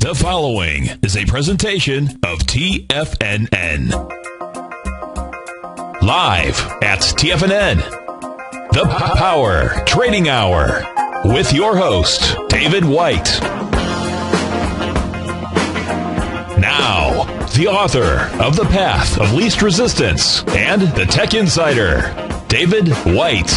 The following is a presentation of TFNN. Live at TFNN, the Power Trading Hour, with your host, David White. Now, the author of The Path of Least Resistance and The Tech Insider, David White.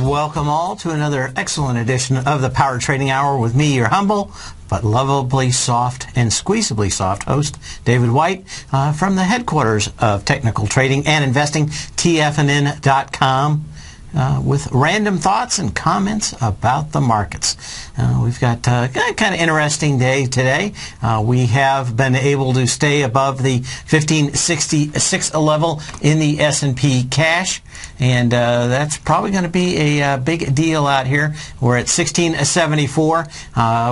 Welcome all to another excellent edition of the Power Trading Hour with me, your humble but lovably soft and squeezably soft host, David White, from the headquarters of technical trading and investing, TFNN.com, with random thoughts and comments about the markets. We've got a kind of interesting day today. We have been able to stay above the 1566 level in the S&P cash. And that's probably going to be a big deal out here. We're at 1674.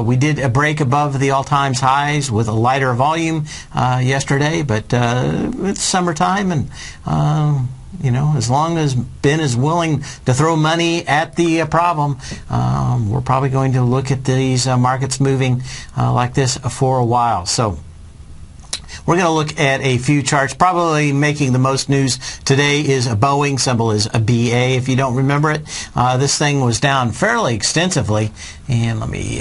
We did a break above the all-time highs with a lighter volume yesterday, but it's summertime, and as long as Ben is willing to throw money at the problem, we're probably going to look at these markets moving like this for a while. So we're going to look at a few charts. Probably making the most news today is a Boeing. Symbol is a BA, if you don't remember it. This thing was down fairly extensively. And let me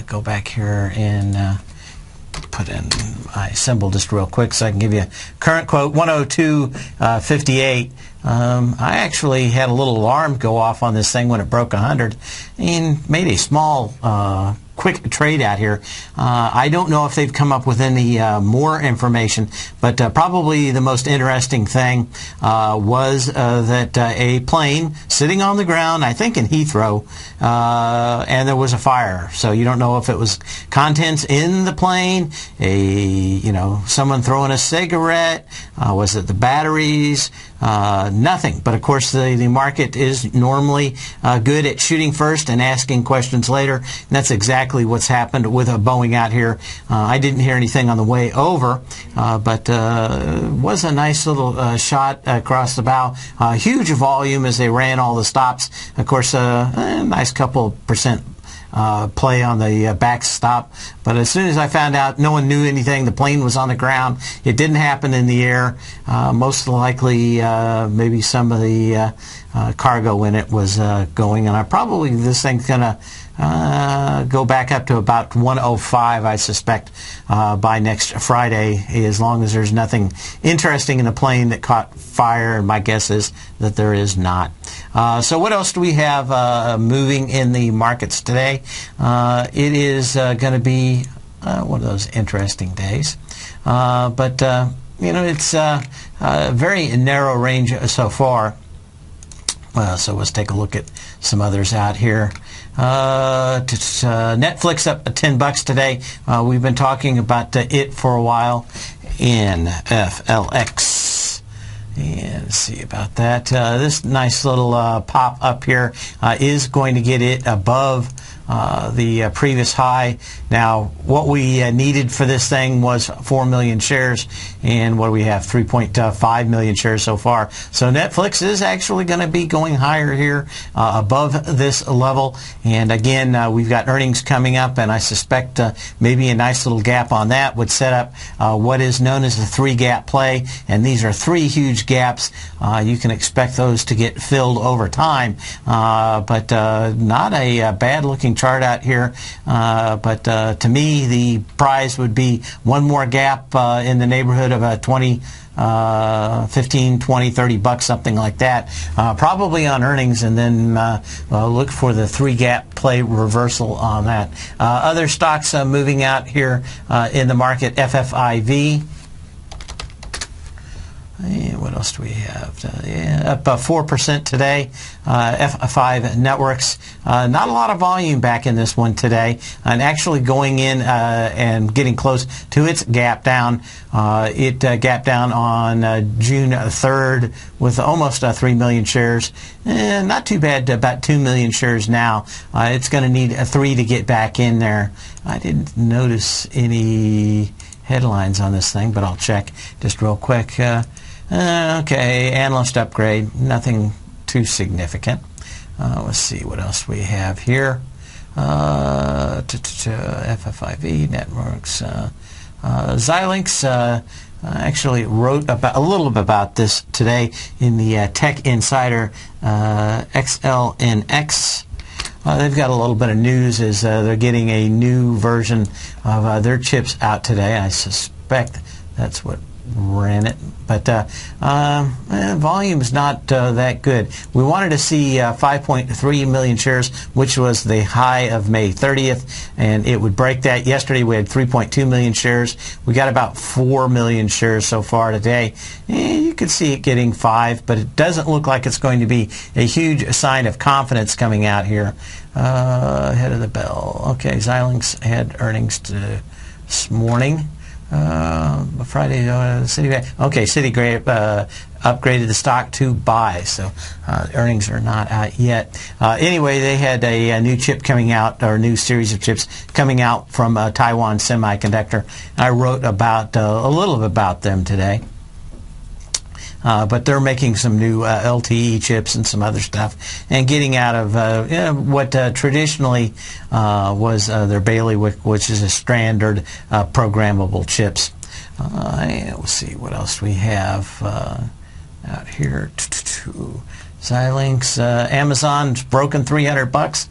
go back here and put in my symbol just real quick so I can give you a current quote, 102.58. I actually had a little alarm go off on this thing when it broke 100 and made a small quick trade out here. I don't know if they've come up with any more information, but probably the most interesting thing was that a plane sitting on the ground, I think in Heathrow, and there was a fire. So you don't know if it was contents in the plane, someone throwing a cigarette, was it the batteries? Nothing. But of course the market is normally good at shooting first and asking questions later. And that's exactly what's happened with a Boeing out here. I didn't hear anything on the way over, but was a nice little shot across the bow. Huge volume as they ran all the stops. Of course, a nice couple percent play on the backstop. But as soon as I found out no one knew anything, the plane was on the ground, it didn't happen in the air. Most likely maybe some of the cargo in it was going, and this thing's going to go back up to about 105, I suspect, by next Friday, as long as there's nothing interesting in the plane that caught fire, and my guess is that there is not. So what else do we have moving in the markets today? It is going to be one of those interesting days. But it's a very narrow range so far. So let's take a look at some others out here. Netflix up $10 today. We've been talking about it for a while. NFLX. And let's see about that. This nice little pop up here is going to get it above the previous high. Now, what we needed for this thing was 4 million shares, and what do we have? 3.5 million shares so far. So Netflix is actually going to be going higher here above this level. And again, we've got earnings coming up, and I suspect maybe a nice little gap on that would set up what is known as the three-gap play. And these are three huge gaps. You can expect those to get filled over time, but not a bad-looking chart out here. But to me, the prize would be one more gap in the neighborhood of a 15, 20, 30 bucks, something like that, probably on earnings, and then look for the three-gap play reversal on that. Other stocks moving out here in the market, FFIV. And what else do we have? Up 4% today. F5 Networks. Not a lot of volume back in this one today, and actually going in and getting close to its gap down. It gapped down on June 3rd with almost 3 million shares. Not too bad, about 2 million shares now. It's going to need 3 to get back in there. I didn't notice any headlines on this thing, but I'll check just real quick. Okay, analyst upgrade, nothing too significant. Let's see what else we have here. FFIV Networks. Xilinx actually wrote about a little bit about this today in the Tech Insider XLNX. They've got a little bit of news as they're getting a new version of their chips out today. I suspect that's what ran it, but volume's not that good. We wanted to see 5.3 million shares, which was the high of May 30th, and it would break that. Yesterday we had 3.2 million shares. We got about 4 million shares so far today. You could see it getting 5, but it doesn't look like it's going to be a huge sign of confidence coming out here. Ahead of the bell. Okay, Xilinx had earnings this morning. Friday, Citibank. Okay, Citibank upgraded the stock to buy, so earnings are not out yet. Anyway, they had a new chip coming out, or a new series of chips coming out from Taiwan Semiconductor. I wrote about a little bit about them today. But they're making some new LTE chips and some other stuff, and getting out of what traditionally was their bailiwick, which is a standard programmable chips. We'll see what else we have out here. Xilinx, Amazon's broken $300.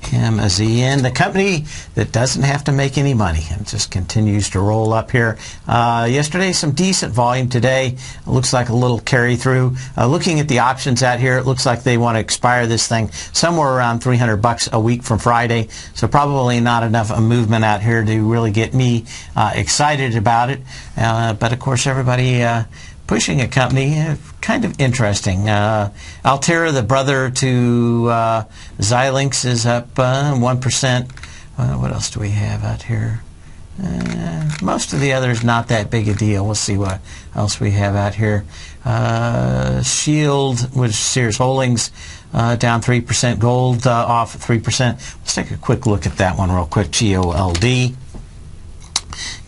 AMZN, the company that doesn't have to make any money. It just continues to roll up here. Yesterday, some decent volume. Today, it looks like a little carry through. Looking at the options out here, it looks like they want to expire this thing somewhere around $300 a week from Friday. So probably not enough movement out here to really get me excited about it. But of course, everybody pushing a company, kind of interesting. Altera, the brother to Xilinx, is up 1%. What else do we have out here? Most of the others not that big a deal. We'll see what else we have out here. Shield, which is Sears Holdings, down 3%. Gold off 3%. Let's take a quick look at that one real quick. GOLD.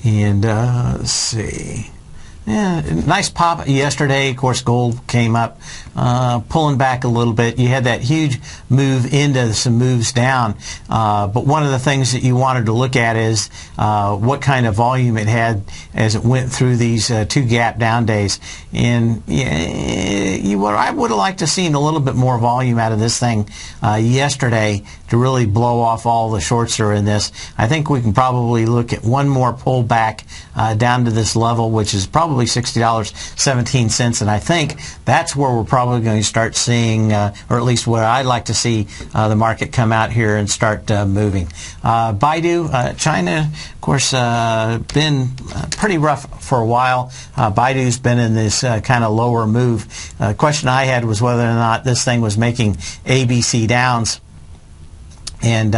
And let's see. Yeah, nice pop yesterday. Of course, gold came up, pulling back a little bit. You had that huge move into some moves down. But one of the things that you wanted to look at is what kind of volume it had as it went through these two gap down days. And I would have liked to have seen a little bit more volume out of this thing yesterday to really blow off all the shorts that are in this. I think we can probably look at one more pullback down to this level, which is probably $60.17, and I think that's where we're probably going to start seeing, or at least where I'd like to see the market come out here and start moving. Baidu, China, of course, been pretty rough for a while. Baidu's been in this kind of lower move. The question I had was whether or not this thing was making ABC downs, and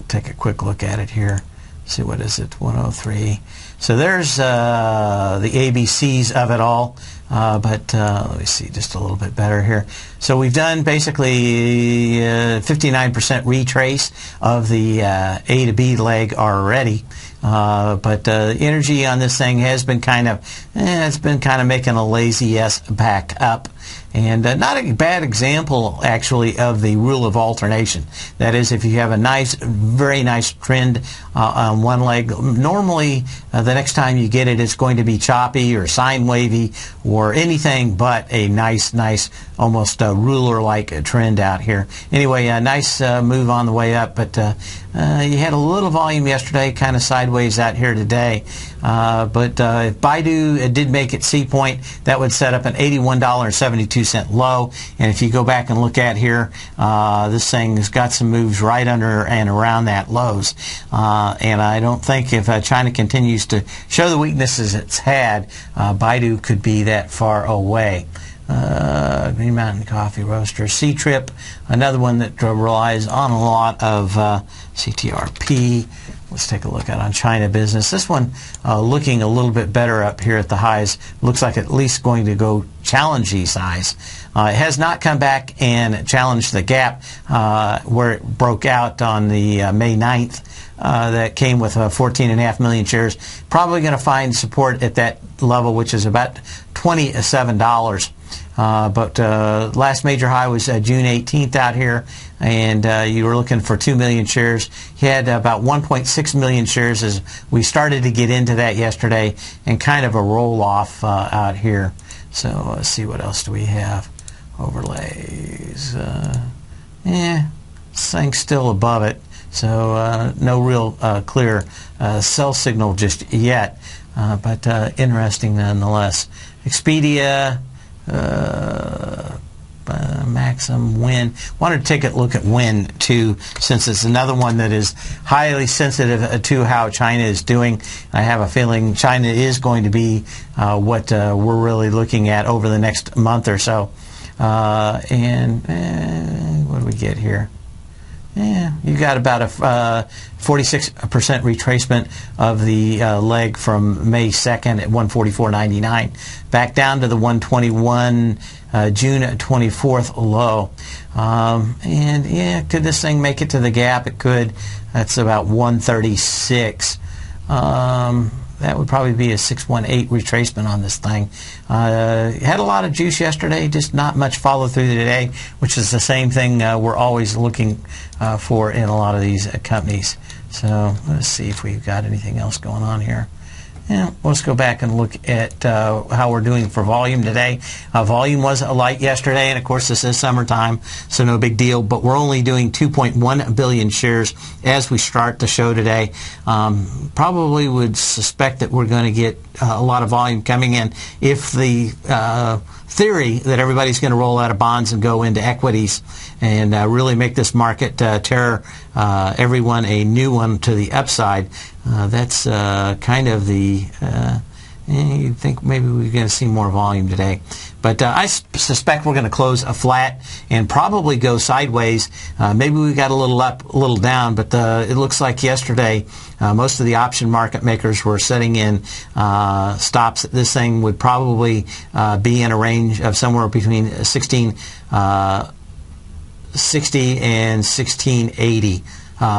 take a quick look at it here. See, what is it? 103. So there's the ABCs of it all, but let me see just a little bit better here. So we've done basically 59% retrace of the A to B leg already. But energy on this thing has been kind of, it's been kind of making a lazy S back up. And not a bad example, actually, of the rule of alternation. That is, if you have a nice, very nice trend on one leg, normally the next time you get it, it's going to be choppy or sine wavy or anything but a nice, almost ruler-like trend out here. Anyway, a nice move on the way up, but you had a little volume yesterday, kind of sideways out here today. But if Baidu did make its C point, that would set up an $81.72 low. And if you go back and look at here, this thing has got some moves right under and around that lows. And I don't think if China continues to show the weaknesses it's had, Baidu could be that far away. Green Mountain Coffee Roaster, C-Trip, another one that relies on a lot of CTRP. Let's take a look at on China business. This one looking a little bit better up here at the highs. Looks like at least going to go challenge these highs. It has not come back and challenged the gap where it broke out on the May 9th. That came with 14.5 million shares. Probably going to find support at that level, which is about $27. But last major high was June 18th out here, and you were looking for 2 million shares. You had about 1.6 million shares as we started to get into that yesterday, and kind of a roll-off out here. So let's see, what else do we have? Overlays. This thing's still above it, so no real clear sell signal just yet, but interesting nonetheless. Expedia, Maxim, Win. Wanted to take a look at Win too, since it's another one that is highly sensitive to how China is doing. I have a feeling China is going to be what we're really looking at over the next month or so. And what do we get here? Yeah, you got about a 46% retracement of the leg from May 2nd at 144.99, back down to the 121 June 24th low. And yeah, could this thing make it to the gap? It could. That's about 136. That would probably be a 618 retracement on this thing. Had a lot of juice yesterday, just not much follow through today, which is the same thing we're always looking for in a lot of these companies. So let's see if we've got anything else going on here. Yeah, let's go back and look at how we're doing for volume today. Volume was light yesterday, and of course this is summertime, so no big deal, but we're only doing 2.1 billion shares as we start the show today. Probably would suspect that we're going to get a lot of volume coming in if the theory that everybody's going to roll out of bonds and go into equities and really make this market terror everyone a new one to the upside. That's kind of the you'd think maybe we're going to see more volume today. But I suspect we're going to close a flat and probably go sideways. Maybe we got a little up, a little down, but it looks like yesterday most of the option market makers were setting in stops. This thing would probably be in a range of somewhere between 1660 and 1680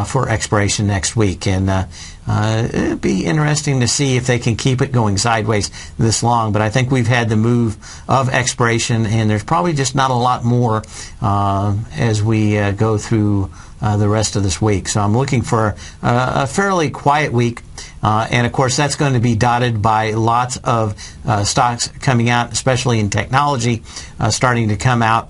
for expiration next week. And it'd be interesting to see if they can keep it going sideways this long, but I think we've had the move of expiration, and there's probably just not a lot more as we go through the rest of this week. So I'm looking for a fairly quiet week, and of course that's going to be dotted by lots of stocks coming out, especially in technology, starting to come out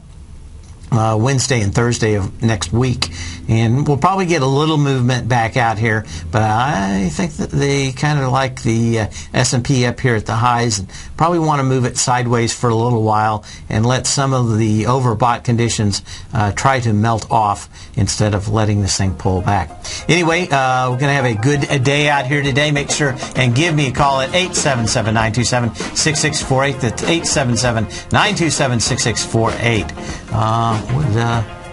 Wednesday and Thursday of next week, and we'll probably get a little movement back out here, but I think that they kind of like the S&P up here at the highs and probably want to move it sideways for a little while and let some of the overbought conditions try to melt off instead of letting this thing pull back. Anyway, we're going to have a good day out here today. Make sure and give me a call at 877-927-6648. That's 877-927-6648. Would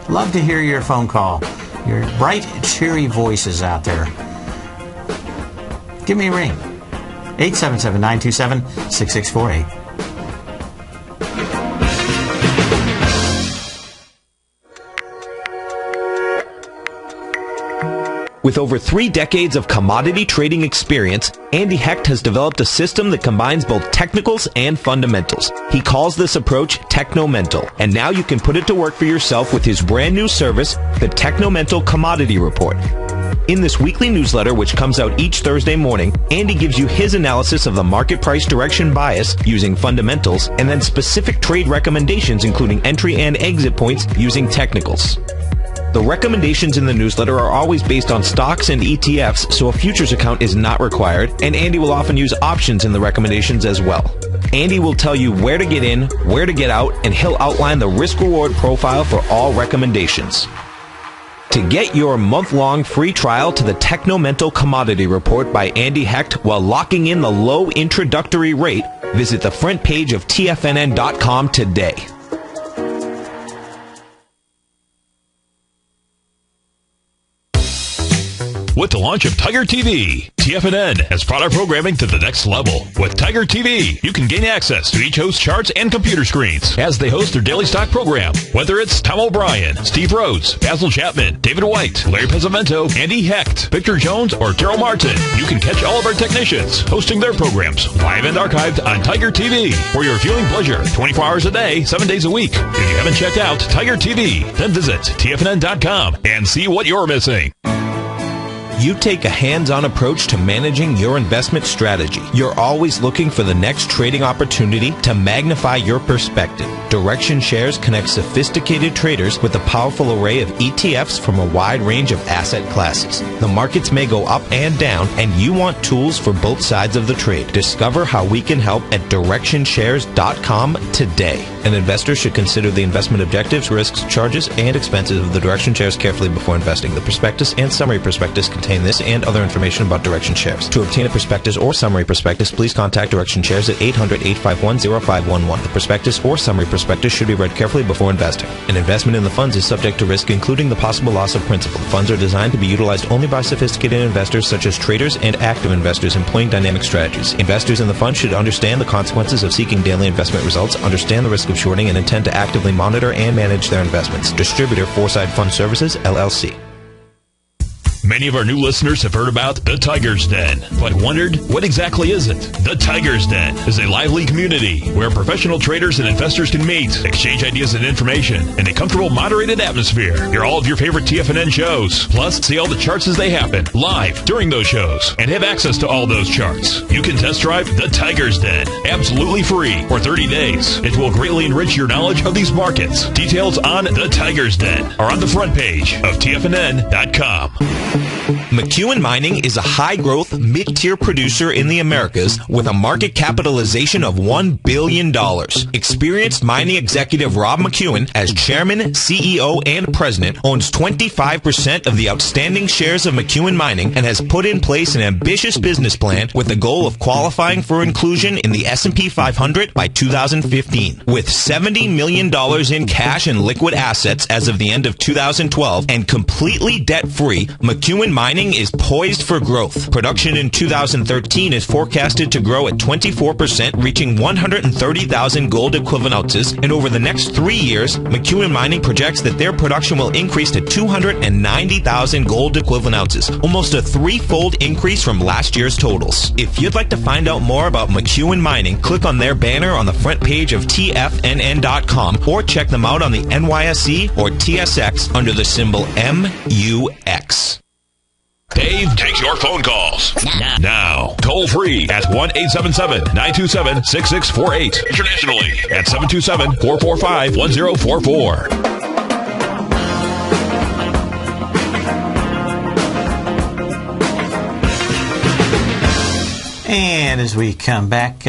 love to hear your phone call. Your bright, cheery voices out there. Give me a ring. 877-927-6648. With over 3 decades of commodity trading experience, Andy Hecht has developed a system that combines both technicals and fundamentals. He calls this approach Technomental, and now you can put it to work for yourself with his brand new service, the Technomental Commodity Report. In this weekly newsletter, which comes out each Thursday morning, Andy gives you his analysis of the market price direction bias using fundamentals, and then specific trade recommendations including entry and exit points using technicals. The recommendations in the newsletter are always based on stocks and ETFs, so a futures account is not required, and Andy will often use options in the recommendations as well. Andy will tell you where to get in, where to get out, and he'll outline the risk-reward profile for all recommendations. To get your month-long free trial to the Technomental Commodity Report by Andy Hecht while locking in the low introductory rate, visit the front page of TFNN.com today. with the launch of Tiger TV. TFNN has brought our programming to the next level. With Tiger TV, you can gain access to each host's charts and computer screens as they host their daily stock program. Whether it's Tom O'Brien, Steve Rhodes, Basil Chapman, David White, Larry Pesavento, Andy Hecht, Victor Jones, or Daryl Martin, you can catch all of our technicians hosting their programs live and archived on Tiger TV for your viewing pleasure 24 hours a day, 7 days a week. If you haven't checked out Tiger TV, then visit TFNN.com and see what you're missing. You take a hands-on approach to managing your investment strategy. You're always looking for the next trading opportunity to magnify your perspective. Direction Shares connects sophisticated traders with a powerful array of ETFs from a wide range of asset classes. The markets may go up and down, and you want tools for both sides of the trade. Discover how we can help at DirectionShares.com today. An investor should consider the investment objectives, risks, charges, and expenses of the Direction Shares carefully before investing. The prospectus and summary prospectus contain this and other information about Direction Shares. To obtain a prospectus or summary prospectus, please contact Direction Shares at 800-851-0511. The prospectus or summary prospectus should be read carefully before investing. An investment in the funds is subject to risk, including the possible loss of principal. Funds are designed to be utilized only by sophisticated investors such as traders and active investors employing dynamic strategies. Investors in the fund should understand the consequences of seeking daily investment results, understand the risk of shorting, and intend to actively monitor and manage their investments. Distributor Foresight Fund Services, LLC. Many of our new listeners have heard about the Tiger's Den, but wondered, what exactly is it? The Tiger's Den is a lively community where professional traders and investors can meet, exchange ideas and information in a comfortable, moderated atmosphere. Hear all of your favorite TFNN shows, plus see all the charts as they happen live during those shows, and have access to all those charts. You can test drive the Tiger's Den absolutely free for 30 days. It will greatly enrich your knowledge of these markets. Details on the Tiger's Den are on the front page of TFNN.com. McEwen Mining is a high-growth, mid-tier producer in the Americas with a market capitalization of $1 billion. Experienced mining executive Rob McEwen, as chairman, CEO, and president, owns 25% of the outstanding shares of McEwen Mining and has put in place an ambitious business plan with the goal of qualifying for inclusion in the S&P 500 by 2015. With $70 million in cash and liquid assets as of the end of 2012 and completely debt-free, McEwen Mining is poised for growth. Production in 2013 is forecasted to grow at 24%, reaching 130,000 gold equivalent ounces, and over the next 3 years, McEwen Mining projects that their production will increase to 290,000 gold equivalent ounces, almost a threefold increase from last year's totals. If you'd like to find out more about McEwen Mining, click on their banner on the front page of TFNN.com or check them out on the NYSE or TSX under the symbol MUX. Dave takes your phone calls now. Toll free at 1-877-927-6648. Internationally at 727-445-1044. And as we come back,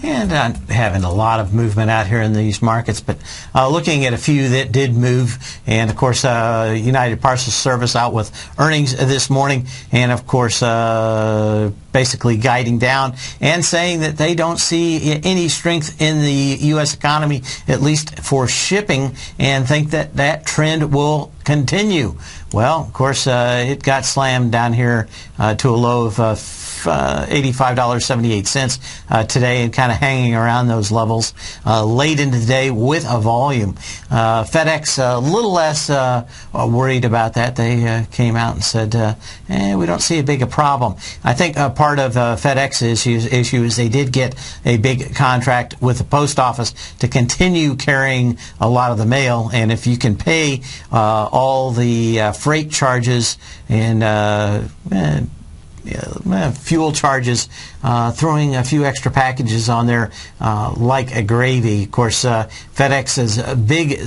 and having a lot of movement out here in these markets, but looking at a few that did move, and of course United Parcel Service out with earnings this morning, and of course basically guiding down and saying that they don't see any strength in the U.S. economy, at least for shipping, and think that that trend will continue. Well, of course, it got slammed down here to a low of $85.78 today, and kind of hanging around those levels late into the day with a volume. FedEx a little less worried about that. They came out and said, we don't see a big problem. I think part of FedEx's issue is they did get a big contract with the post office to continue carrying a lot of the mail, and if you can pay all the freight charges and fuel charges, throwing a few extra packages on there like a gravy. Of course, FedEx's big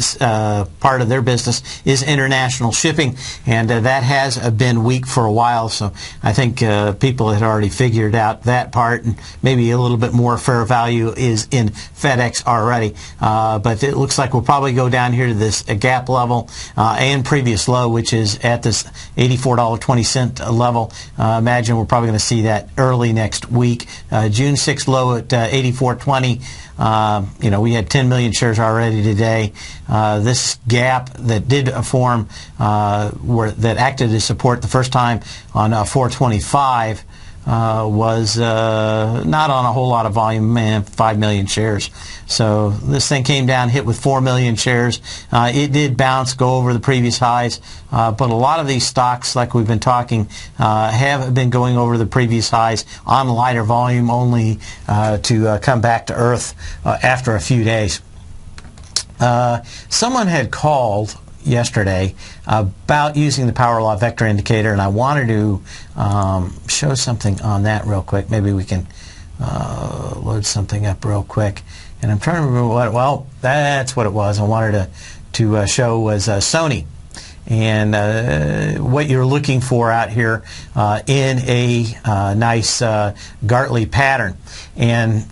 part of their business is international shipping, and that has been weak for a while, so I think people had already figured out that part, and maybe a little bit more fair value is in FedEx already. But it looks like we'll probably go down here to this gap level and previous low, which is at this $84.20 level. Imagine we're probably going to see that early next week. week. June 6th low at 84.20. We had 10 million shares already today. This gap that did form, that acted as support the first time on 425, was not on a whole lot of volume, 5 million shares. So this thing came down, hit with 4 million shares. It did bounce, go over the previous highs, but a lot of these stocks, like we've been talking, have been going over the previous highs on lighter volume, only to come back to earth after a few days. Someone had called yesterday about using the power law vector indicator, and I wanted to show something on that real quick. Maybe we can load something up real quick. And I'm trying to remember what, well, that's what it was. I wanted to show was Sony. And what you're looking for out here in a nice Gartley pattern. And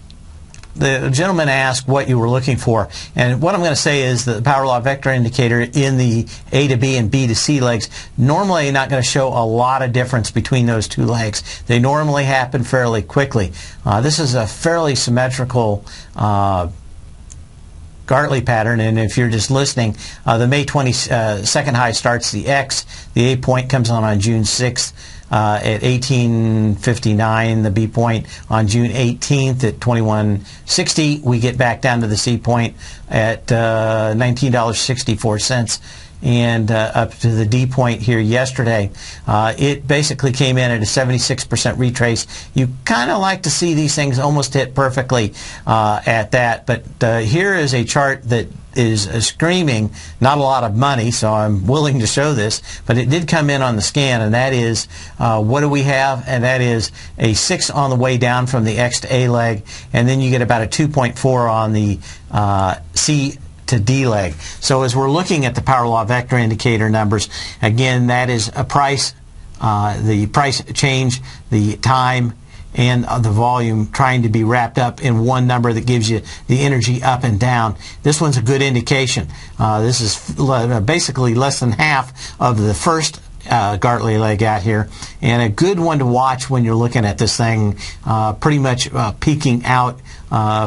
the gentleman asked what you were looking for, and what I'm going to say is that the power law vector indicator in the A to B and B to C legs normally not going to show a lot of difference between those two legs. They normally happen fairly quickly. This is a fairly symmetrical Gartley pattern, and if you're just listening, the May 22nd high starts the X. The A point comes on June 6th. At 1859, the B point on June 18th at 2160. We get back down to the C point at $19.64, and up to the D point here yesterday. It basically came in at a 76% retrace. You kind of like to see these things almost hit perfectly at that, but here is a chart that is screaming not a lot of money, so I'm willing to show this, but it did come in on the scan, and that is, what do we have? And that is a 6 on the way down from the X to A leg, and then you get about a 2.4 on the C to D leg. So as we're looking at the power law vector indicator numbers, again, that is a price, the price change, the time, and the volume trying to be wrapped up in one number that gives you the energy up and down. This one's a good indication. This is basically less than half of the first Gartley leg out here, and a good one to watch when you're looking at this thing, pretty much peaking out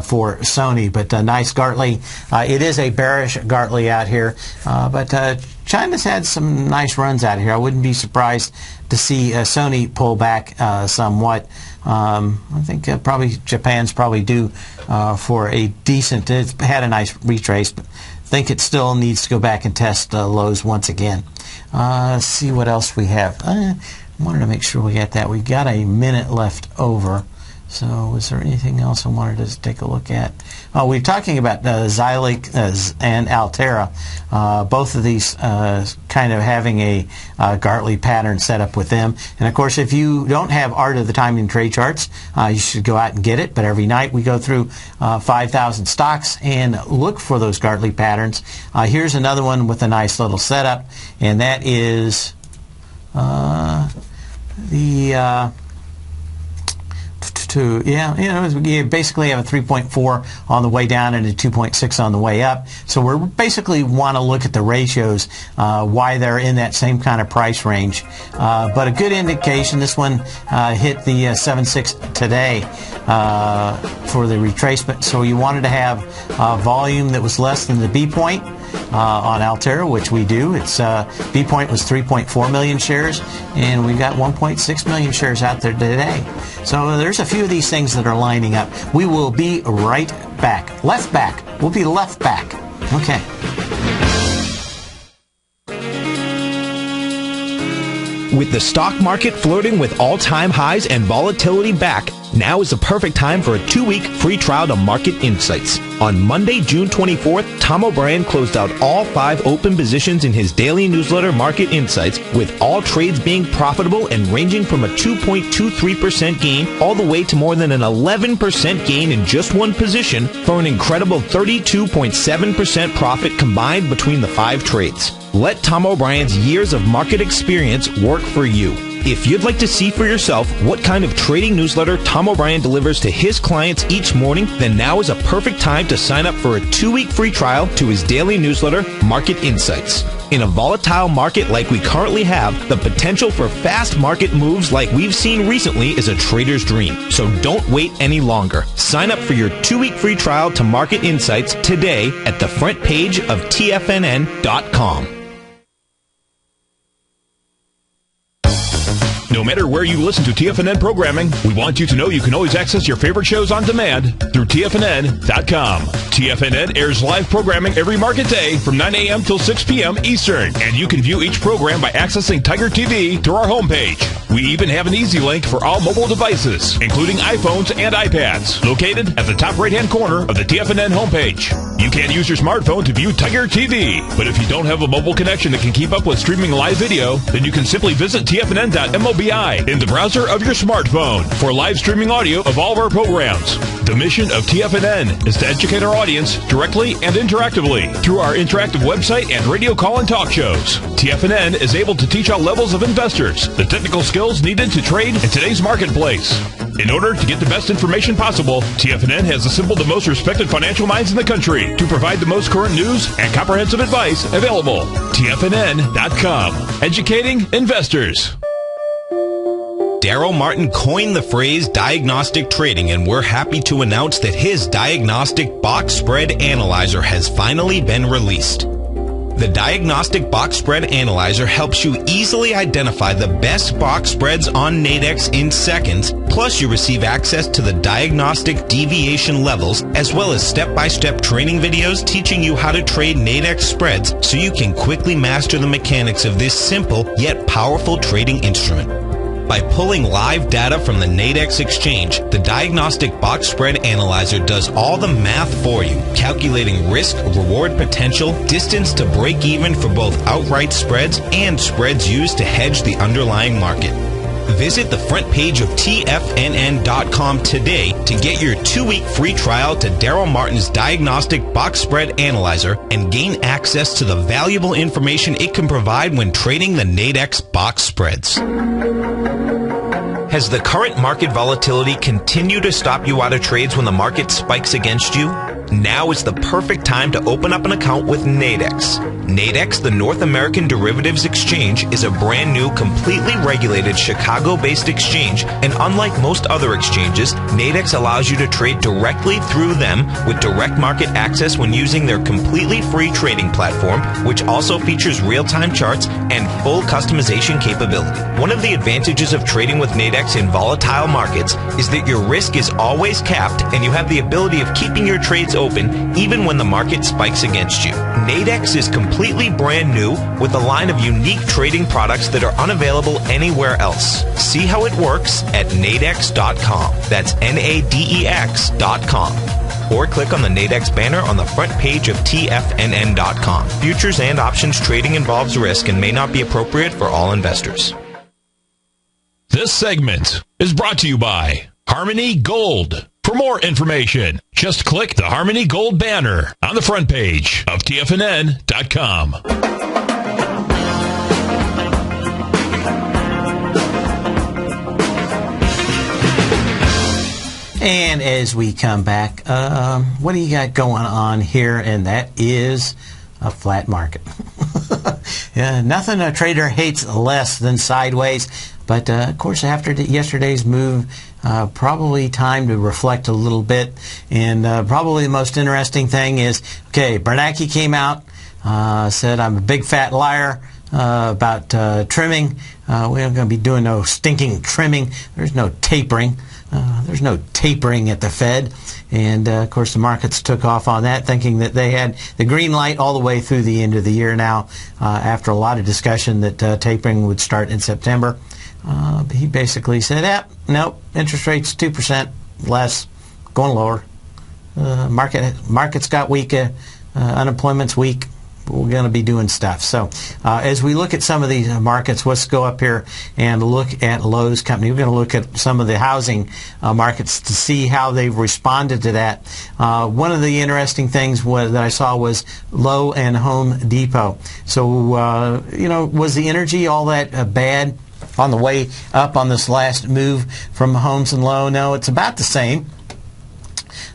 for Sony. But nice Gartley. It is a bearish Gartley out here, but China's had some nice runs out here. I wouldn't be surprised to see Sony pull back somewhat. I think probably Japan's probably due for a decent, it's had a nice retrace, but I think it still needs to go back and test lows once again. Let's see what else we have. I wanted to make sure we got that. We got a minute left over. So was there anything else I wanted to take a look at? We're talking about Xilinx and Altera. Both of these kind of having a Gartley pattern set up with them. And of course, if you don't have Art of the Timing trade charts, you should go out and get it. But every night we go through 5,000 stocks and look for those Gartley patterns. Here's another one with a nice little setup, and that is you basically have a 3.4 on the way down and a 2.6 on the way up. So we basically want to look at the ratios, why they're in that same kind of price range. But a good indication, this one hit the 7.6 today for the retracement. So you wanted to have volume that was less than the B point. On Altera, which we do. Its B point was 3.4 million shares, and we've got 1.6 million shares out there today. So there's a few of these things that are lining up. We will be right back. Left back. We'll be left back. Okay. With the stock market flirting with all-time highs and volatility back, now is the perfect time for a 2-week free trial to Market Insights. On Monday, June 24th, Tom O'Brien closed out all 5 open positions in his daily newsletter, Market Insights, with all trades being profitable and ranging from a 2.23% gain all the way to more than an 11% gain in just one position for an incredible 32.7% profit combined between the 5 trades. Let Tom O'Brien's years of market experience work for you. If you'd like to see for yourself what kind of trading newsletter Tom O'Brien delivers to his clients each morning, then now is a perfect time to sign up for a 2-week free trial to his daily newsletter, Market Insights. In a volatile market like we currently have, the potential for fast market moves like we've seen recently is a trader's dream. So don't wait any longer. Sign up for your 2-week free trial to Market Insights today at the front page of TFNN.com. No matter where you listen to TFNN programming, we want you to know you can always access your favorite shows on demand through TFNN.com. TFNN airs live programming every market day from 9 a.m. till 6 p.m. Eastern, and you can view each program by accessing Tiger TV through our homepage. We even have an easy link for all mobile devices, including iPhones and iPads, located at the top right-hand corner of the TFNN homepage. You can use your smartphone to view Tiger TV, but if you don't have a mobile connection that can keep up with streaming live video, then you can simply visit TFNN.mobi in the browser of your smartphone for live streaming audio of all of our programs. The mission of TFNN is to educate our audience directly and interactively through our interactive website and radio call and talk shows. TFNN is able to teach all levels of investors the technical skills needed to trade in today's marketplace. In order to get the best information possible, TFNN has assembled the most respected financial minds in the country to provide the most current news and comprehensive advice available. TFNN.com. Educating investors. Daryl Martin coined the phrase diagnostic trading, and we're happy to announce that his diagnostic box spread analyzer has finally been released. The Diagnostic Box Spread Analyzer helps you easily identify the best box spreads on Nadex in seconds, plus you receive access to the diagnostic deviation levels, as well as step-by-step training videos teaching you how to trade Nadex spreads so you can quickly master the mechanics of this simple yet powerful trading instrument. By pulling live data from the Nadex exchange, the Diagnostic Box Spread Analyzer does all the math for you, calculating risk, reward potential, distance to break even for both outright spreads and spreads used to hedge the underlying market. Visit the front page of TFNN.com today to get your 2-week free trial to Daryl Martin's Diagnostic Box Spread Analyzer and gain access to the valuable information it can provide when trading the Nadex box spreads. Has the current market volatility continued to stop you out of trades when the market spikes against you? Now is the perfect time to open up an account with Nadex. Nadex, the North American Derivatives Exchange, is a brand new, completely regulated Chicago-based exchange, and unlike most other exchanges, Nadex allows you to trade directly through them with direct market access when using their completely free trading platform, which also features real-time charts and full customization capability. One of the advantages of trading with Nadex in volatile markets is that your risk is always capped and you have the ability of keeping your trades open even when the market spikes against you. Nadex is completely brand new with a line of unique trading products that are unavailable anywhere else. See how it works at nadex.com. That's NADEX.com. Or click on the Nadex banner on the front page of TFNN.com. Futures and options trading involves risk and may not be appropriate for all investors. This segment is brought to you by Harmony Gold. For more information, just click the Harmony Gold banner on the front page of TFNN.com. And as we come back, what do you got going on here? And that is a flat market. Yeah, nothing a trader hates less than sideways. But, of course, after yesterday's move, probably time to reflect a little bit. And probably the most interesting thing is, okay, Bernanke came out, said, I'm a big fat liar about trimming. We're not going to be doing no stinking trimming. There's no tapering. There's no tapering at the Fed. And, of course, the markets took off on that, thinking that they had the green light all the way through the end of the year now, after a lot of discussion that tapering would start in September. He basically said, nope, interest rates 2% less, going lower. Markets got weak, unemployment's weak. We're going to be doing stuff. So as we look at some of these markets, let's go up here and look at Lowe's company. We're going to look at some of the housing markets to see how they've responded to that. One of the interesting things that I saw was Lowe and Home Depot. So, was the energy all that bad? on the way up on this last move from Holmes and Low? No, it's about the same.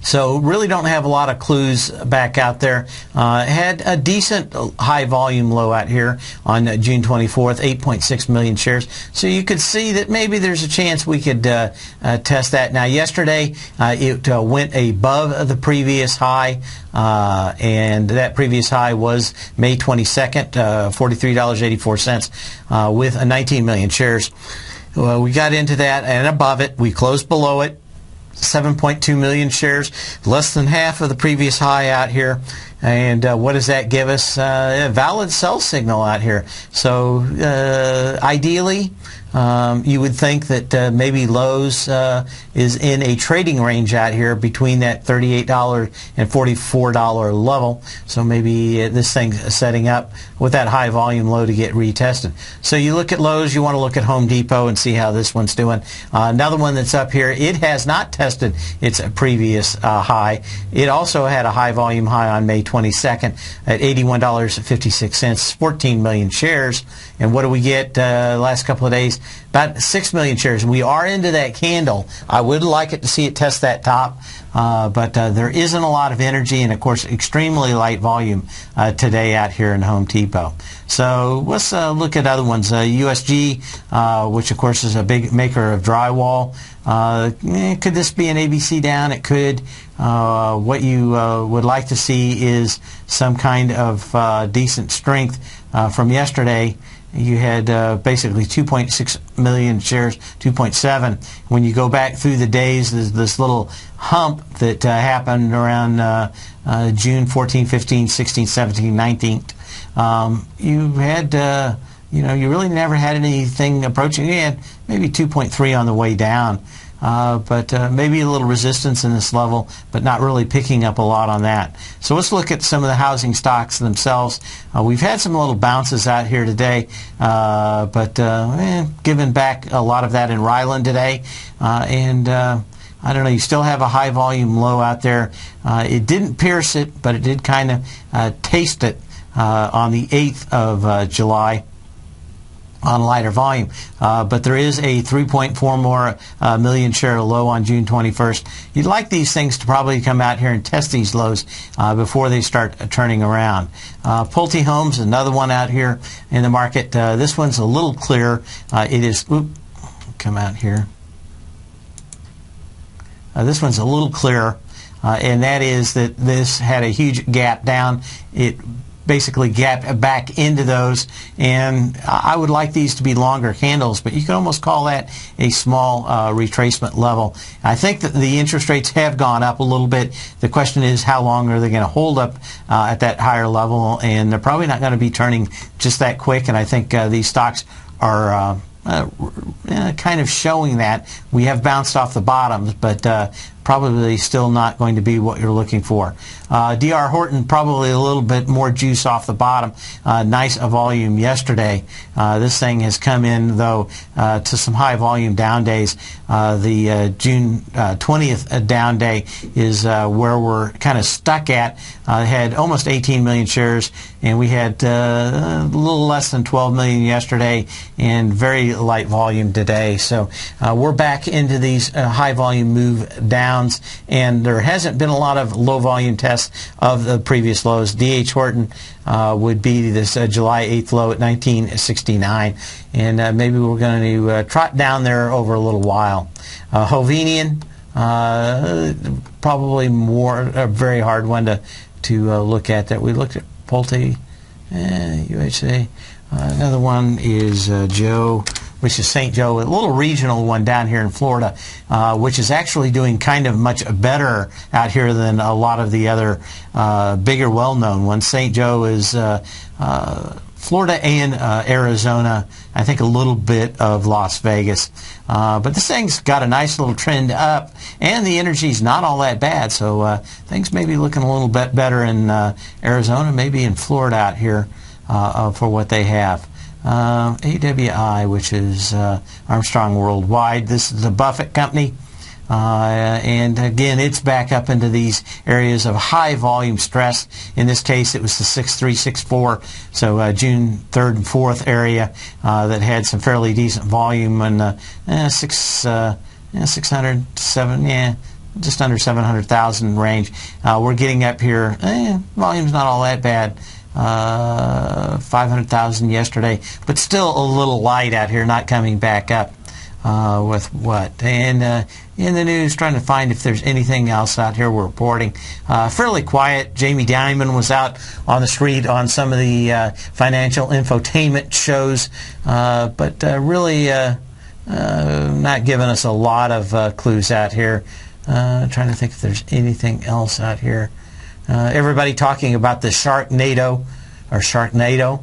So really don't have a lot of clues back out there. Had a decent high volume low out here on June 24th, 8.6 million shares. So you could see that maybe there's a chance we could test that. Now yesterday it went above the previous high, and that previous high was May 22nd, $43.84 with 19 million shares. We got into that and above it. We closed below it. 7.2 million shares, less than half of the previous high out here. And what does that give us? A valid sell signal out here. So ideally, you would think that maybe Lowe's is in a trading range out here between that $38 and $44 level. So maybe this thing's setting up with that high volume low to get retested. So you look at Lowe's, you want to look at Home Depot and see how this one's doing. Another one that's up here, it has not tested its previous high. It also had a high volume high on May 22nd at $81.56, 14 million shares. And what do we get last couple of days? About 6 million shares. We are into that candle. I would like it to see it test that top, but there isn't a lot of energy and, of course, extremely light volume today out here in Home Depot. So let's look at other ones. USG, which, of course, is a big maker of drywall. Could this be an ABC down? It could. What you would like to see is some kind of decent strength from yesterday. You had basically 2.6 million shares, 2.7. When you go back through the days, there's this little hump that happened around June 14, 15, 16, 17, 19. You had, you really never had anything approaching. You had maybe 2.3 on the way down. But maybe a little resistance in this level, but not really picking up a lot on that. So let's look at some of the housing stocks themselves. We've had some little bounces out here today, but giving back a lot of that in Ryland today. I don't know, you still have a high volume low out there. It didn't pierce it, but it did kind of taste it on the 8th of July. On lighter volume, but there is a 3.4 more million share low on June 21st. You'd like these things to probably come out here and test these lows before they start turning around. Pulte Homes, another one out here in the market. This one's a little clearer. It is, come out here. This one's a little clearer, and that is that this had a huge gap down. It basically gap back into those, and I would like these to be longer candles, but you could almost call that a small retracement level. I think that the interest rates have gone up a little bit. The question is, how long are they going to hold up at that higher level? And they're probably not going to be turning just that quick, and I think these stocks are kind of showing that. We have bounced off the bottoms, but probably still not going to be what you're looking for. D.R. Horton, probably a little bit more juice off the bottom. Nice volume yesterday. This thing has come in, though, to some high volume down days. The June 20th down day is where we're kind of stuck at. Had almost 18 million shares, and we had a little less than 12 million yesterday, and very light volume today. So we're back into these high volume move downs, and there hasn't been a lot of low volume tests of the previous lows. D.H. Horton would be this July 8th low at 1969, and maybe we're going to trot down there over a little while. Hovenian, probably more a very hard one to look at. That we looked at Pulte, UHC. Another one is Joe, which is St. Joe, a little regional one down here in Florida, which is actually doing kind of much better out here than a lot of the other bigger, well-known ones. St. Joe is Florida and Arizona, I think a little bit of Las Vegas. But this thing's got a nice little trend up, and the energy's not all that bad, so things may be looking a little bit better in Arizona, maybe in Florida out here for what they have. AWI, which is Armstrong Worldwide. This is the Buffett company. And again, it's back up into these areas of high volume stress. In this case, it was the 6364, so June 3rd and 4th area that had some fairly decent volume, and 607, just under 700,000 range. We're getting up here. Volume's not all that bad. 500,000 yesterday, but still a little light out here, not coming back up. With what? And in the news, trying to find if there's anything else out here we're reporting. Fairly quiet. Jamie Dimon was out on the street on some of the financial infotainment shows, but really not giving us a lot of clues out here. Trying to think if there's anything else out here. Everybody talking about the Sharknado, or Sharknado.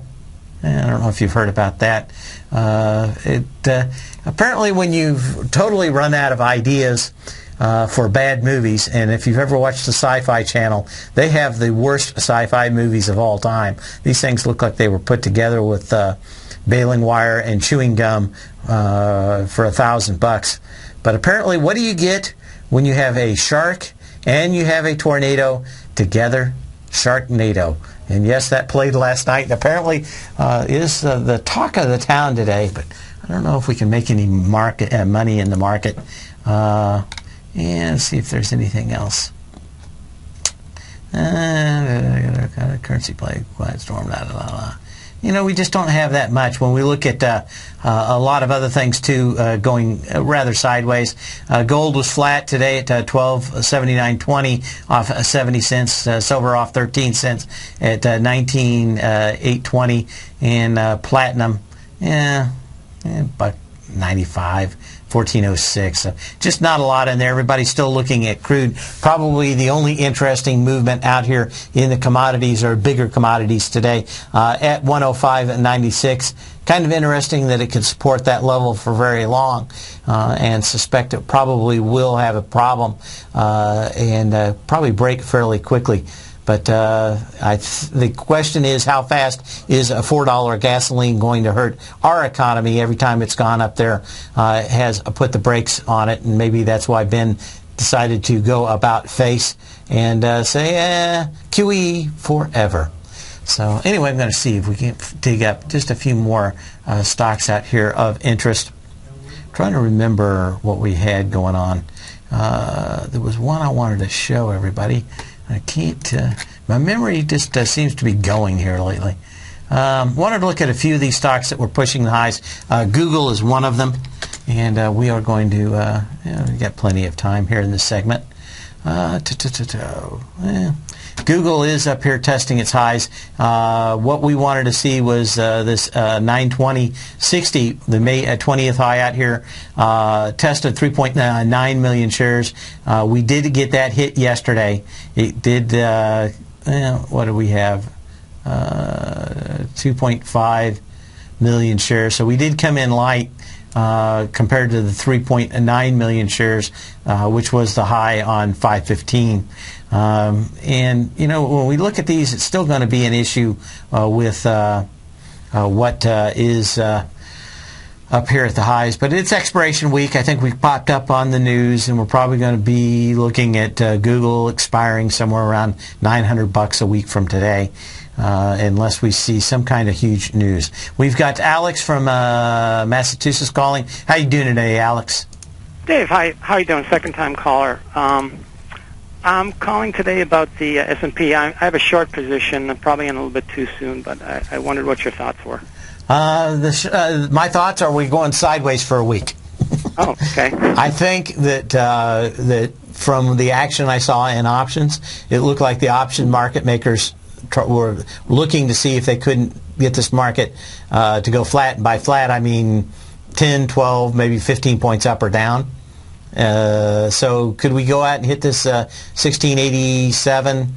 I don't know if you've heard about that. Apparently when you've totally run out of ideas for bad movies, and if you've ever watched the Sci-Fi Channel, they have the worst sci-fi movies of all time. These things look like they were put together with baling wire and chewing gum for $1,000. But apparently, what do you get when you have a shark and you have a tornado together? Sharknado. And yes, that played last night, and apparently is the talk of the town today, but I don't know if we can make any money in the market. And see if there's anything else. Currency play, quiet storm, la la la. You know, we just don't have that much. When we look at a lot of other things too, going rather sideways. Gold was flat today at $12.7920, off 70 cents. Silver off 13 cents at 19.820, and platinum, $1.95. 1406. So just not a lot in there. Everybody's still looking at crude. Probably the only interesting movement out here in the commodities, or bigger commodities today, at 105.96. Kind of interesting that it could support that level for very long, and suspect it probably will have a problem and probably break fairly quickly. But the question is, how fast is a $4 gasoline going to hurt our economy? Every time it's gone up there, has put the brakes on it, and maybe that's why Ben decided to go about face and say, QE forever. So anyway, I'm going to see if we can dig up just a few more stocks out here of interest. I'm trying to remember what we had going on. There was one I wanted to show everybody. I can't, my memory just seems to be going here lately. Wanted to look at a few of these stocks that were pushing the highs. Google is one of them, and we are going to, we've got plenty of time here in this segment. Google is up here testing its highs. What we wanted to see was this 920.60, the May 20th high out here, tested 3.9 million shares. We did get that hit yesterday. It did, what do we have? 2.5 million shares. So we did come in light compared to the 3.9 million shares, which was the high on 5/15. And, you know, when we look at these, it's still going to be an issue with what is up here at the highs. But it's expiration week. I think we've popped up on the news, and we're probably going to be looking at Google expiring somewhere around $900 a week from today, unless we see some kind of huge news. We've got Alex from Massachusetts calling. How you doing today, Alex? Dave, hi. How you doing? Second-time caller. I'm calling today about the S&P. I have a short position, probably in a little bit too soon, but I wondered what your thoughts were. My thoughts are we're going sideways for a week. Oh, okay. I think that that from the action I saw in options, it looked like the option market makers were looking to see if they couldn't get this market to go flat. And by flat, I mean 10, 12, maybe 15 points up or down. So could we go out and hit this 1687?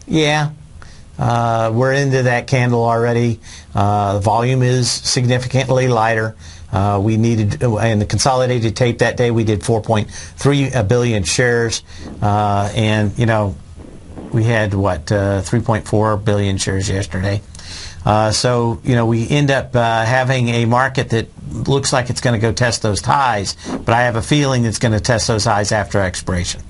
Yeah. We're into that candle already. The volume is significantly lighter. We needed, in the consolidated tape that day, we did 4.3 billion shares. And, you know, we had, 3.4 billion shares yesterday. So, we end up having a market that looks like it's going to go test those highs, but I have a feeling it's going to test those highs after expiration.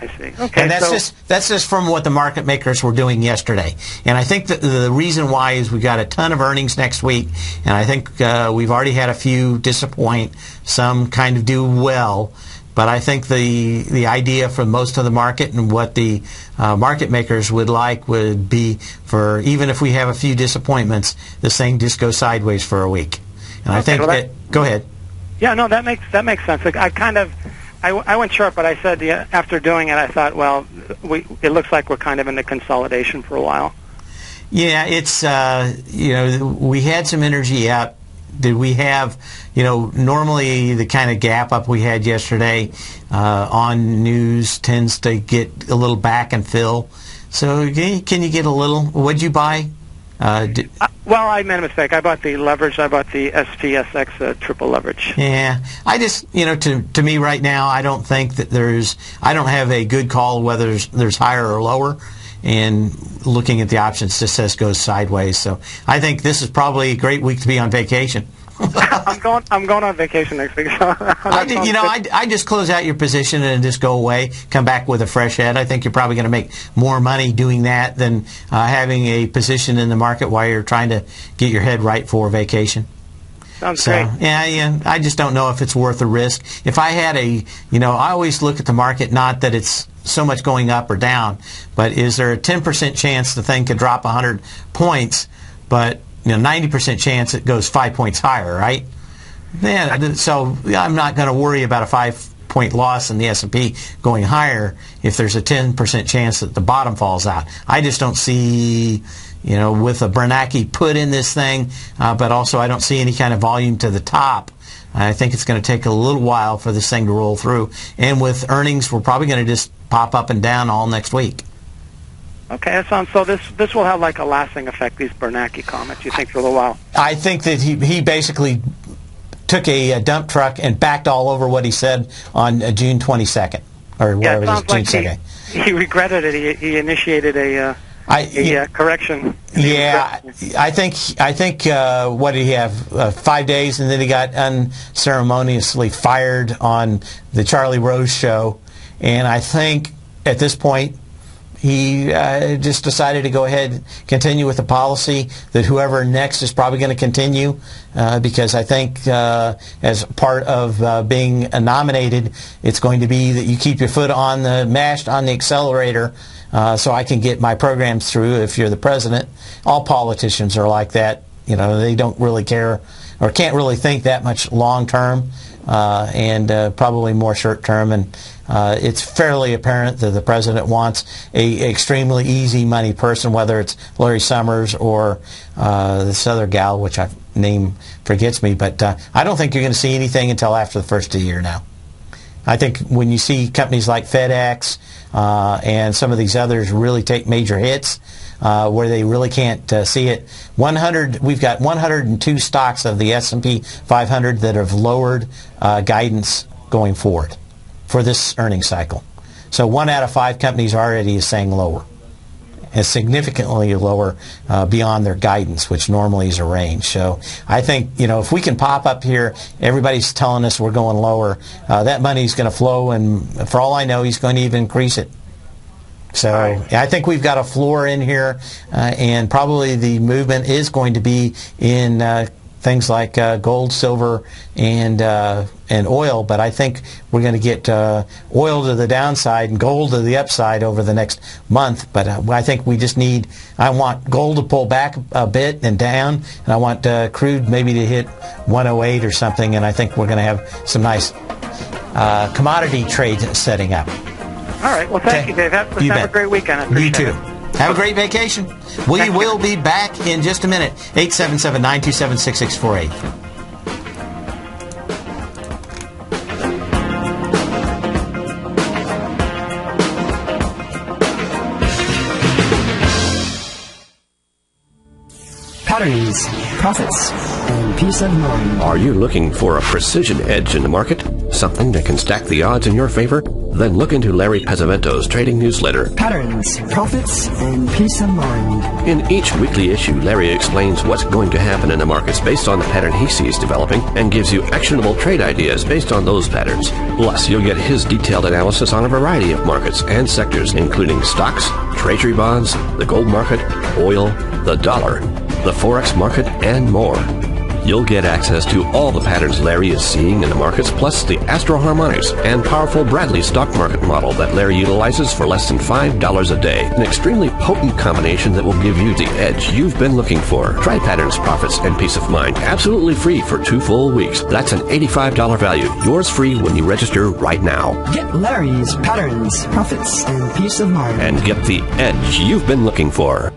I see. Okay, and that's just from what the market makers were doing yesterday. And I think that the reason why is we got a ton of earnings next week, and I think we've already had a few disappoint, some kind of do well. But I think the idea for most of the market and what the market makers would like would be for, even if we have a few disappointments, this thing just goes sideways for a week. And I think go ahead. Yeah, no, that makes sense. Like, I went short, but I said after doing it, I thought, well, it looks like we're kind of in the consolidation for a while. Yeah, it's we had some energy out. Did we have, normally the kind of gap up we had yesterday on news tends to get a little back and fill. So can you get a little? What'd you buy? Well, I made a mistake. I bought the leverage. I bought the SPSX triple leverage. Yeah, I just, to me right now, I don't think that I don't have a good call whether there's higher or lower. And looking at the options just says goes sideways. So I think this is probably a great week to be on vacation. I'm going on vacation next week. So I just close out your position and just go away, come back with a fresh head. I think you're probably going to make more money doing that than having a position in the market while you're trying to get your head right for vacation. Sounds great. Yeah, I just don't know if it's worth the risk. If I had I always look at the market, not that it's so much going up or down, but is there a 10% chance the thing could drop 100 points, but 90% chance it goes 5 points higher, right? Yeah, so I'm not going to worry about a 5-point loss in the S&P going higher if there's a 10% chance that the bottom falls out. I just don't see, with a Bernanke put in this thing, but also I don't see any kind of volume to the top. I think it's going to take a little while for this thing to roll through. And with earnings, we're probably going to just pop up and down all next week. Okay, that sounds so. This will have like a lasting effect. These Bernanke comments, you think, for a little while? I think that he basically took a dump truck and backed all over what he said on June 22nd or whatever it is, June 2nd. He regretted it. He initiated a correction. Yeah, I think what did he have? 5 days, and then he got unceremoniously fired on the Charlie Rose show. And I think at this point he just decided to go ahead and continue with the policy that whoever next is probably going to continue because I think as part of being nominated, it's going to be that you keep your foot on the mashed on the accelerator so I can get my programs through if you're the president. All politicians are like that. They don't really care or can't really think that much long term and probably more short term. And it's fairly apparent that the president wants a extremely easy money person, whether it's Larry Summers or this other gal, which name forgets me. But I don't think you're going to see anything until after the first of the year now. I think when you see companies like FedEx and some of these others really take major hits where they really can't see it. We've got 102 stocks of the S&P 500 that have lowered guidance going forward for this earnings cycle. So 1 out of 5 companies already is saying lower, and significantly lower beyond their guidance, which normally is a range. So I think, if we can pop up here, everybody's telling us we're going lower, that money's going to flow, and for all I know, he's going to even increase it. So I think we've got a floor in here, and probably the movement is going to be in things like gold, silver, and oil. But I think we're going to get oil to the downside and gold to the upside over the next month. But I think we just I want gold to pull back a bit and down, and I want crude maybe to hit 108 or something. And I think we're going to have some nice commodity trade setting up. All right. Well, thank you, Dave. Have a great weekend. I appreciate You too. Have a great vacation. We will be back in just a minute. 877-927-6648. Patterns, profits, and peace of mind. Are you looking for a precision edge in the market? Something that can stack the odds in your favor? Then look into Larry Pesavento's trading newsletter, Patterns, Profits, and Peace of Mind. In each weekly issue, Larry explains what's going to happen in the markets based on the pattern he sees developing and gives you actionable trade ideas based on those patterns. Plus, you'll get his detailed analysis on a variety of markets and sectors, including stocks, treasury bonds, the gold market, oil, the dollar, the forex market, and more. You'll get access to all the patterns Larry is seeing in the markets, plus the Astro Harmonics and powerful Bradley stock market model that Larry utilizes for less than $5 a day. An extremely potent combination that will give you the edge you've been looking for. Try Patterns, Profits, and Peace of Mind absolutely free for 2 full weeks. That's an $85 value. Yours free when you register right now. Get Larry's Patterns, Profits, and Peace of Mind. And get the edge you've been looking for.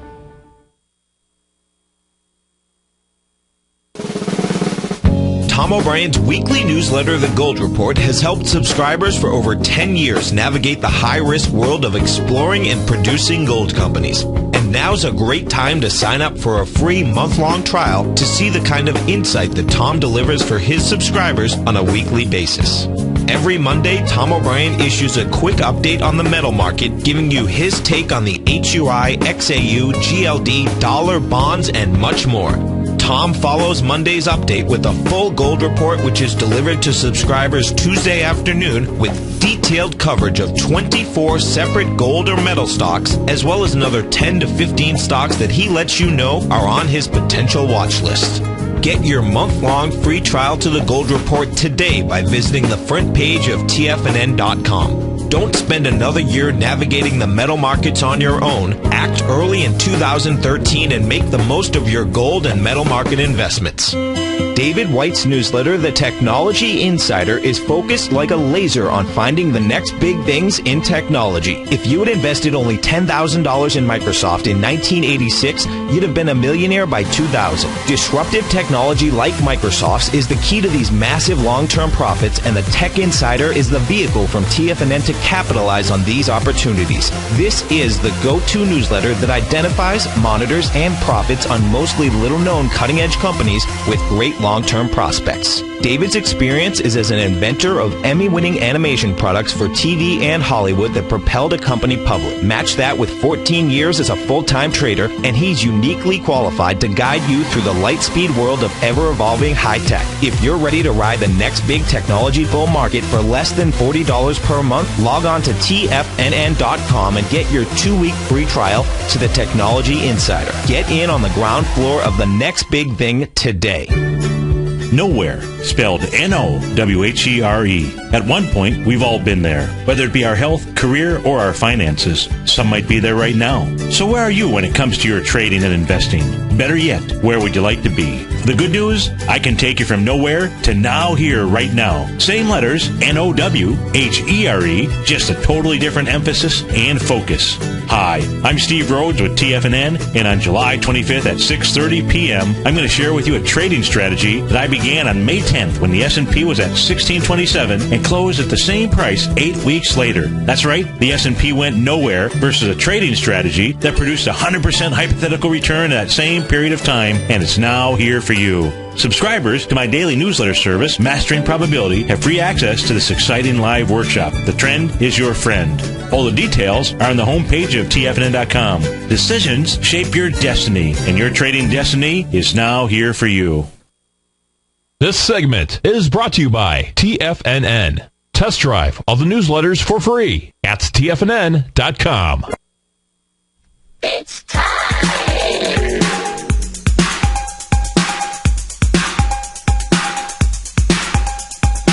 Tom O'Brien's weekly newsletter, The Gold Report, has helped subscribers for over 10 years navigate the high-risk world of exploring and producing gold companies. And now's a great time to sign up for a free month-long trial to see the kind of insight that Tom delivers for his subscribers on a weekly basis. Every Monday, Tom O'Brien issues a quick update on the metal market, giving you his take on the HUI, XAU, GLD, dollar, bonds, and much more. Tom follows Monday's update with a full gold report, which is delivered to subscribers Tuesday afternoon with detailed coverage of 24 separate gold or metal stocks, as well as another 10 to 15 stocks that he lets you know are on his potential watch list. Get your month-long free trial to the Gold Report today by visiting the front page of TFNN.com. Don't spend another year navigating the metal markets on your own. Act early in 2013 and make the most of your gold and metal market investments. David White's newsletter, The Technology Insider, is focused like a laser on finding the next big things in technology. If you had invested only $10,000 in Microsoft in 1986, you'd have been a millionaire by 2000. Disruptive technology like Microsoft's is the key to these massive long-term profits, and the Tech Insider is the vehicle from TFNN to capitalize on these opportunities. This is the go-to newsletter that identifies, monitors, and profits on mostly little-known cutting-edge companies with great long-term prospects. David's experience is as an inventor of Emmy-winning animation products for TV and Hollywood that propelled a company public. Match that with 14 years as a full-time trader, and he's uniquely qualified to guide you through the light-speed world of ever-evolving high-tech. If you're ready to ride the next big technology bull market for less than $40 per month, log on to TFNN.com and get your 2-week free trial to the Technology Insider. Get in on the ground floor of the next big thing today. Nowhere, spelled N-O-W-H-E-R-E. At one point, we've all been there, whether it be our health, career, or our finances. Some might be there right now. So where are you when it comes to your trading and investing? Better yet, where would you like to be? The good news, I can take you from nowhere to now here right now. Same letters, N-O-W-H-E-R-E, just a totally different emphasis and focus. Hi, I'm Steve Rhodes with TFNN, and on July 25th at 6:30 p.m., I'm going to share with you a trading strategy that I began on May 10th when the S&P was at 1627 and closed at the same price 8 weeks later. That's right, the S&P went nowhere versus a trading strategy that produced 100% hypothetical return in that same period of time, and it's now here for you. Subscribers to my daily newsletter service, Mastering Probability, have free access to this exciting live workshop. The trend is your friend. All the details are on the homepage of TFNN.com. Decisions shape your destiny, and your trading destiny is now here for you. This segment is brought to you by TFNN. Test drive all the newsletters for free at TFNN.com. It's time!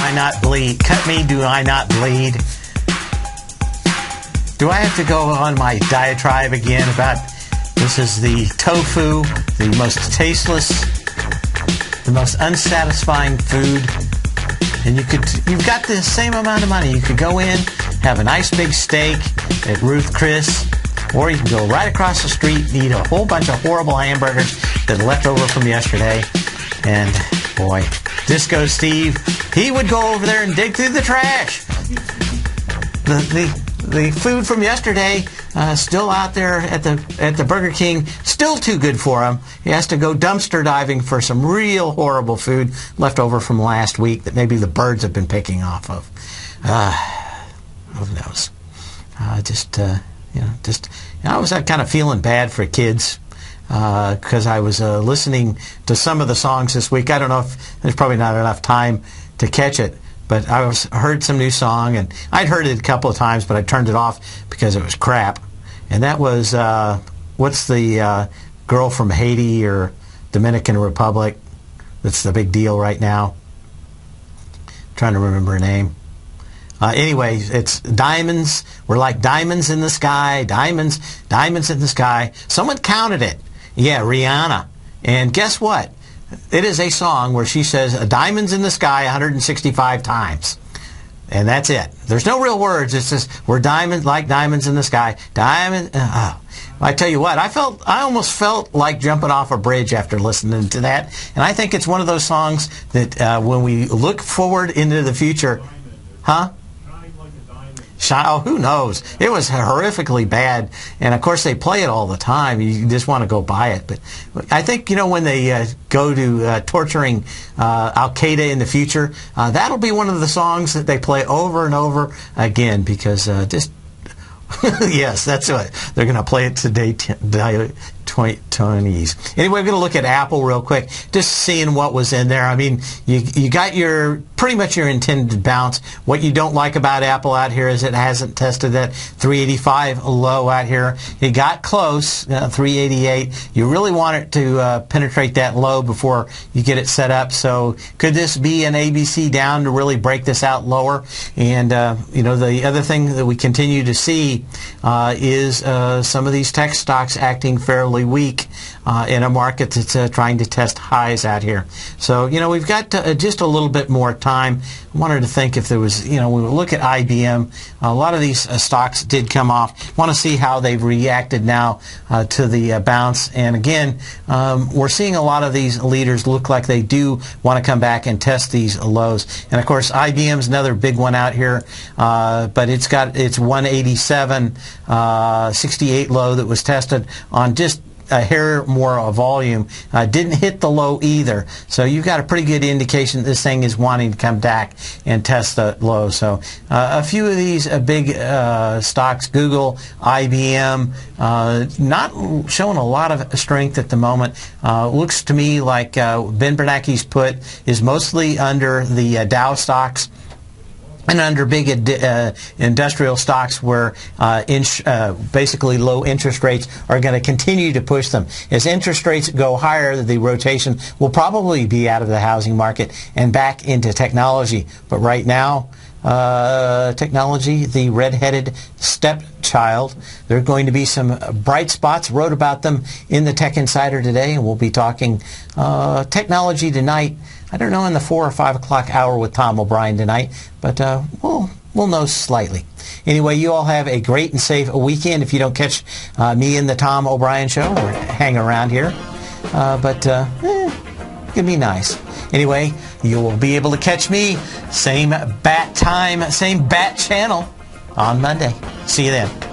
I not bleed? Cut me, do I not bleed? Do I have to go on my diatribe again about this is the tofu, the most tasteless, the most unsatisfying food, and you've got the same amount of money. You could go in, have a nice big steak at Ruth Chris, or you can go right across the street and eat a whole bunch of horrible hamburgers that are left over from yesterday. And boy, Disco Steve, he would go over there and dig through the trash. The food from yesterday still out there at the Burger King, still too good for him. He has to go dumpster diving for some real horrible food left over from last week that maybe the birds have been picking off of. who knows? I was kind of feeling bad for kids because I was listening to some of the songs this week. I don't know if there's probably not enough time to catch it, but I heard some new song, and I'd heard it a couple of times, but I turned it off because it was crap. And that was, what's the girl from Haiti or Dominican Republic that's the big deal right now? I'm trying to remember her name. Anyway, it's diamonds. We're like diamonds in the sky. Diamonds in the sky. Someone counted it. Yeah, Rihanna. And guess what? It is a song where she says diamonds in the sky 165 times. And that's it. There's no real words. It's just, we're like diamonds in the sky. I tell you what, I almost felt like jumping off a bridge after listening to that. And I think it's one of those songs that when we look forward into the future, huh? Oh, who knows? It was horrifically bad, and of course they play it all the time. You just want to go buy it. But I think, when they go to torturing Al Qaeda in the future, that'll be one of the songs that they play over and over again, because just yes, that's what they're going to play it today. 20s. Anyway, we're going to look at Apple real quick, just seeing what was in there. I mean, you got pretty much your intended bounce. What you don't like about Apple out here is it hasn't tested that 385 low out here. It got close, 388. You really want it to penetrate that low before you get it set up. So could this be an ABC down to really break this out lower? And the other thing that we continue to see is some of these tech stocks acting fairly weak in a market that's trying to test highs out here. So, we've got just a little bit more time. I wanted to think if there was, when we look at IBM, a lot of these stocks did come off. Want to see how they've reacted now to the bounce. And again, we're seeing a lot of these leaders look like they do want to come back and test these lows. And of course, IBM's another big one out here, but it's got its 187.68 low that was tested on just a hair more volume. Didn't hit the low either. So you've got a pretty good indication that this thing is wanting to come back and test the low. So a few of these big stocks, Google, IBM, not showing a lot of strength at the moment. Looks to me like Ben Bernanke's put is mostly under the Dow stocks and under big industrial stocks where basically low interest rates are going to continue to push them. As interest rates go higher, the rotation will probably be out of the housing market and back into technology. But right now, technology, the red-headed stepchild, there are going to be some bright spots. Wrote about them in the Tech Insider today, and we'll be talking technology tonight. I don't know in the 4 or 5 o'clock hour with Tom O'Brien tonight, but we'll know slightly. Anyway, you all have a great and safe weekend. If you don't catch me in the Tom O'Brien show or hang around here, but it can be nice. Anyway, you will be able to catch me same bat time, same bat channel on Monday. See you then.